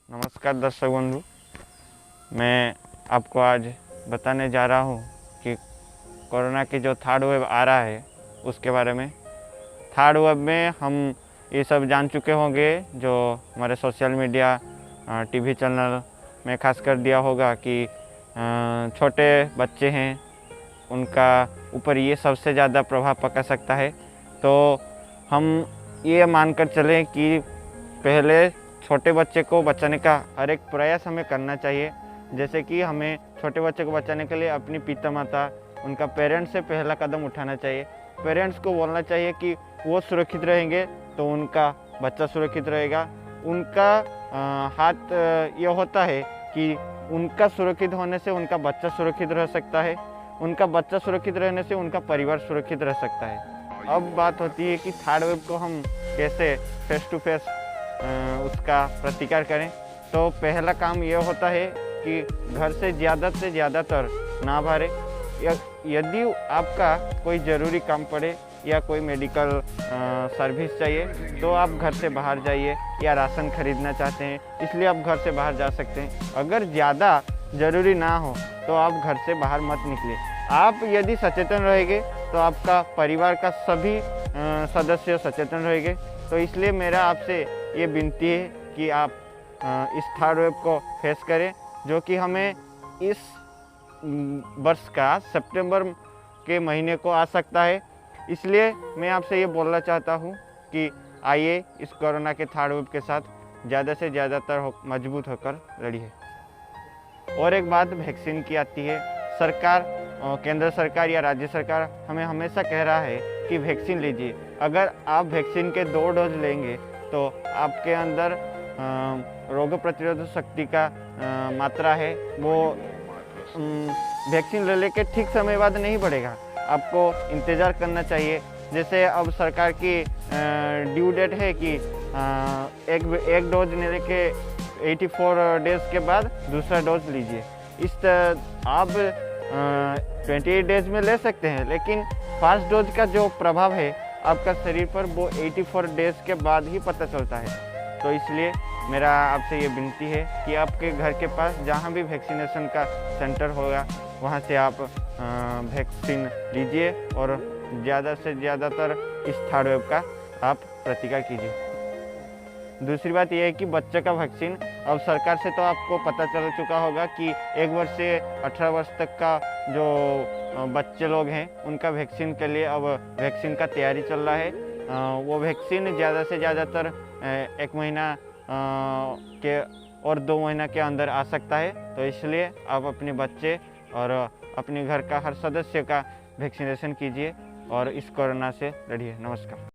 नमस्कार दर्शक बंधु, मैं आपको आज बताने जा रहा हूँ कि कोरोना की जो थर्ड वेव आ रहा है उसके बारे में। थर्ड वेव में हम ये सब जान चुके होंगे, जो हमारे सोशल मीडिया टीवी चैनल में खास कर दिया होगा कि छोटे बच्चे हैं उनका ऊपर ये सबसे ज़्यादा प्रभाव पड़ सकता है। तो हम ये मानकर चलें कि पहले छोटे बच्चे को बचाने का हर एक प्रयास हमें करना चाहिए। जैसे कि हमें छोटे बच्चे को बचाने के लिए अपनी पिता माता, उनका पेरेंट्स से पहला कदम उठाना चाहिए। पेरेंट्स को बोलना चाहिए कि वो सुरक्षित रहेंगे तो उनका बच्चा सुरक्षित रहेगा। उनका हाथ ये होता है कि उनका सुरक्षित होने से उनका बच्चा सुरक्षित रह सकता है, उनका बच्चा सुरक्षित रहने से उनका परिवार सुरक्षित रह सकता है। अब बात होती है कि थर्ड वेव को हम कैसे फेस टू फेस उसका प्रतिकार करें। तो पहला काम यह होता है कि घर से ज़्यादातर ना बाहरें। यदि आपका कोई ज़रूरी काम पड़े या कोई मेडिकल सर्विस चाहिए तो आप घर से बाहर जाइए, या राशन खरीदना चाहते हैं इसलिए आप घर से बाहर जा सकते हैं। अगर ज़्यादा ज़रूरी ना हो तो आप घर से बाहर मत निकलिए। आप यदि सचेतन रहेंगे तो आपका परिवार का सभी सदस्य सचेतन रहेंगे। तो इसलिए मेरा आपसे ये विनती है कि आप इस थर्ड वेव को फेस करें, जो कि हमें इस वर्ष का सितंबर के महीने को आ सकता है। इसलिए मैं आपसे ये बोलना चाहता हूँ कि आइए इस कोरोना के थर्ड वेव के साथ ज़्यादा से ज़्यादातर मजबूत होकर लड़िए। और एक बात वैक्सीन की आती है। सरकार, केंद्र सरकार या राज्य सरकार हमें हमेशा कह रहा है कि वैक्सीन लीजिए। अगर आप वैक्सीन के 2 डोज लेंगे तो आपके अंदर रोग प्रतिरोधक शक्ति का मात्रा है वो वैक्सीन ले के ठीक समय बाद नहीं बढ़ेगा, आपको इंतज़ार करना चाहिए। जैसे अब सरकार की ड्यू डेट है कि एक डोज लेने के 84 डेज़ के बाद दूसरा डोज लीजिए। आप 28 डेज में ले सकते हैं, लेकिन फर्स्ट डोज का जो प्रभाव है आपका शरीर पर वो 84 डेज के बाद ही पता चलता है। तो इसलिए मेरा आपसे ये विनती है कि आपके घर के पास जहाँ भी वैक्सीनेशन का सेंटर होगा वहाँ से आप वैक्सीन लीजिए और ज़्यादा से ज़्यादातर इस थर्ड वेव का आप प्रतिकार कीजिए। दूसरी बात यह है कि बच्चे का वैक्सीन अब सरकार से तो आपको पता चल चुका होगा कि 1 वर्ष से 18 वर्ष तक का जो बच्चे लोग हैं उनका वैक्सीन के लिए अब वैक्सीन का तैयारी चल रहा है। वो वैक्सीन ज़्यादा से ज़्यादातर 1 महीना के और 2 महीना के अंदर आ सकता है। तो इसलिए आप अपने बच्चे और अपने घर का हर सदस्य का वैक्सीनेशन कीजिए और इस कोरोना से लड़िए। नमस्कार।